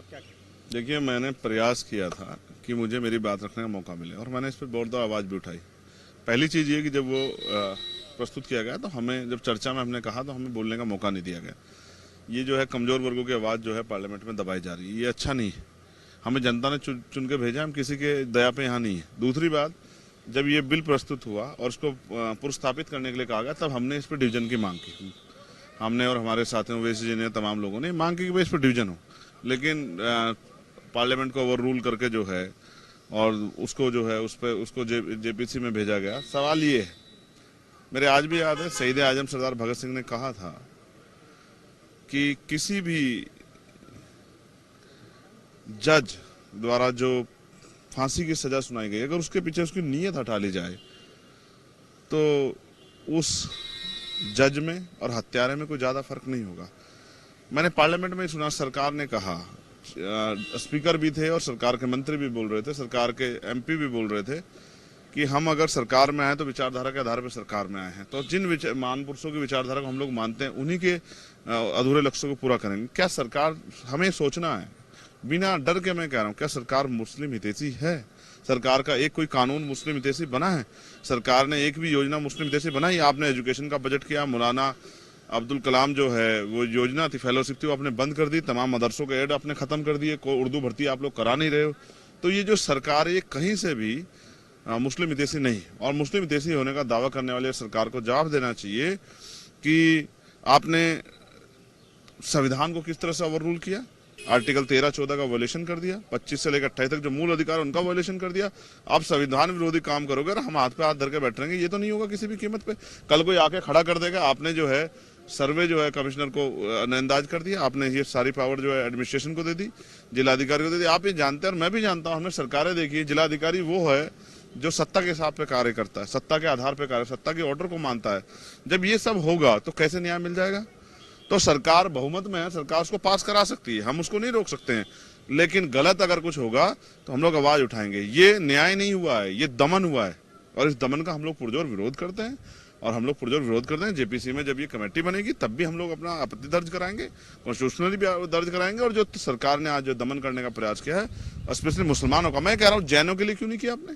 आप क्या कहें? देखिए, मैंने प्रयास किया था कि मुझे मेरी बात रखने का मौका मिले और मैंने इस पर जोरदार आवाज़ भी उठाई। पहली चीज़ ये कि जब वो प्रस्तुत किया गया तो हमें, जब चर्चा में हमने कहा तो हमें बोलने का मौका नहीं दिया गया। ये जो है कमज़ोर वर्गों की आवाज़ जो है पार्लियामेंट में दबाई जा रही है, ये अच्छा नहीं है। हमें जनता ने चुन के भेजा, हम किसी के दया पे यहाँ नहीं है। दूसरी बात, जब ये बिल प्रस्तुत हुआ और उसको पुरस्थापित करने के लिए कहा गया, तब हमने इस पर डिवीजन की मांग की। हमने और हमारे साथियों, ओवैसी जी ने, तमाम लोगों ने मांग की कि भाई इस पर डिवीजन हो, लेकिन पार्लियामेंट को ओवर रूल करके जो है और उसको जो है उस पर उसको जेपीसी में भेजा गया। सवाल ये है, मेरे आज भी याद है, शहीद आजम सरदार भगत सिंह ने कहा था कि किसी भी जज द्वारा जो फांसी की सजा सुनाई गई, अगर उसके पीछे उसकी नीयत हटा ली जाए तो उस जज में और हत्यारे में कोई ज्यादा फर्क नहीं होगा। मैंने पार्लियामेंट में सुना, सरकार ने कहा, स्पीकर भी थे और सरकार के मंत्री भी बोल रहे थे, सरकार के एमपी भी बोल रहे थे कि हम अगर सरकार में आए तो विचारधारा के आधार पर सरकार में आए हैं, तो जिन महान पुरुषों की विचारधारा को हम लोग मानते हैं उन्हीं के अधूरे लक्ष्यों को पूरा करेंगे। क्या सरकार, हमें सोचना है बिना डर के, मैं कह रहा हूँ, क्या सरकार मुस्लिम हितैषी है? सरकार का एक कोई कानून मुस्लिम हितैषी बना है? सरकार ने एक भी योजना मुस्लिम हितैषी बनाई? आपने एजुकेशन का बजट किया, मौलाना अब्दुल कलाम जो है वो योजना थी, फेलोशिप थी, वो आपने बंद कर दी। तमाम मदरसों के एड आपने खत्म कर दिए, उर्दू भर्ती आप लोग करा नहीं रहे हो। तो ये जो सरकार, ये कहीं से भी मुस्लिम हितैषी नहीं, और मुस्लिम हितैषी होने का दावा करने वाले सरकार को जवाब देना चाहिए कि आपने संविधान को किस तरह से ओवर रूल किया। आर्टिकल 13-14 का वायलेशन कर दिया, 25 से लेकर 28 तक जो मूल अधिकार उनका वायलेशन कर दिया। आप संविधान विरोधी काम करोगे और हम हाथ पे हाथ धर के बैठ रहेंगे, ये तो नहीं होगा किसी भी कीमत पे। कल कोई आके खड़ा कर देगा। आपने जो है सर्वे जो है कमिश्नर को नजरअंदाज कर दिया, आपने ये सारी पावर जो है एडमिनिस्ट्रेशन को दे दी, जिलाधिकारी को दे दी। आप ये जानते हैं और मैं भी जानता हूँ, हमने सरकारें देखी है, जिलाधिकारी वो है जो सत्ता के हिसाब पे कार्य करता है, सत्ता के आधार पे कार्य, सत्ता के ऑर्डर को मानता है। जब ये सब होगा तो कैसे न्याय मिल जाएगा? तो सरकार बहुमत में है, सरकार उसको पास करा सकती है, हम उसको नहीं रोक सकते हैं, लेकिन गलत अगर कुछ होगा तो हम लोग आवाज उठाएंगे। ये न्याय नहीं हुआ है, ये दमन हुआ है और इस दमन का हम लोग पुरजोर विरोध करते हैं। और हम लोग पुरजोर विरोध करते हैं। जेपीसी में जब ये कमेटी बनेगी तब भी हम लोग अपना आपत्ति दर्ज कराएंगे, कॉन्स्टिट्यूशनली भी दर्ज कराएंगे। और जो सरकार ने आज जो दमन करने का प्रयास किया है, स्पेशली मुसलमानों का, मैं कह रहा हूँ जैनों के लिए क्यों नहीं किया आपने?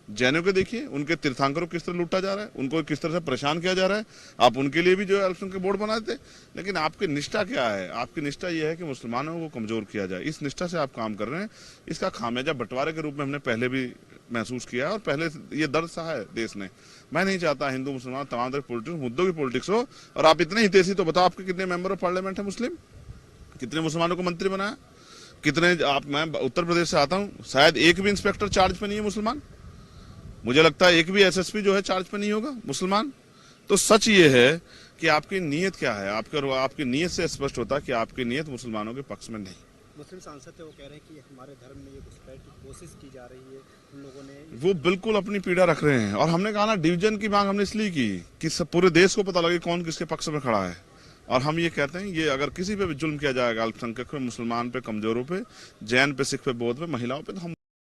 जैनों के देखिए, उनके तीर्थंकरों को किस तरह लूटा जा रहा है, उनको किस तरह से परेशान किया जा रहा है। आप उनके लिए भी जो है इलेक्शन के बोर्ड बनाए थे, लेकिन आपकी निष्ठा क्या है? आपकी निष्ठा यह है कि मुसलमानों को कमजोर किया जाए। इस निष्ठा से आप काम कर रहे हैं। इसका खामियाजा बंटवारे के रूप में हमने पहले भी महसूस किया और पहले ये दर्द सहा है देश ने। मैं नहीं चाहता हिंदू मुसलमान तमाम तरह पॉलिटिक्स, मुद्दों की पॉलिटिक्स हो। और आप इतने हितैषी, तो बताओ आपके कितने मेंबर ऑफ पार्लियामेंट है मुस्लिम? कितने मुसलमानों को मंत्री बनाया? कितने आप, मैं उत्तर प्रदेश से आता हूँ, शायद एक भी इंस्पेक्टर चार्ज पे नहीं है मुसलमान। मुझे लगता है एक भी एसएसपी जो है चार्ज पे नहीं होगा मुसलमान। तो सच ये है कि आपकी नीयत क्या है। आपकी नीयत से स्पष्ट होता है कि आपकी नीयत मुसलमानों के पक्ष में नहीं। मुस्लिम सांसद थे, वो कह रहे हैं कि हमारे धर्म में ये घुसपैठ की कोशिश की जा रही है, उन लोगों ने। वो बिल्कुल अपनी पीड़ा रख रहे हैं। और हमने कहा ना, डिवीजन की मांग हमने इसलिए की कि सब पूरे देश को पता लगे कौन किसके पक्ष में खड़ा है। और हम ये कहते हैं, ये अगर किसी पे भी जुल्म किया जाएगा, अल्पसंख्यक पे, मुसलमान पे, कमजोरों पे, जैन पे, सिख पे, बौद्ध पे, महिलाओं पे, तो हम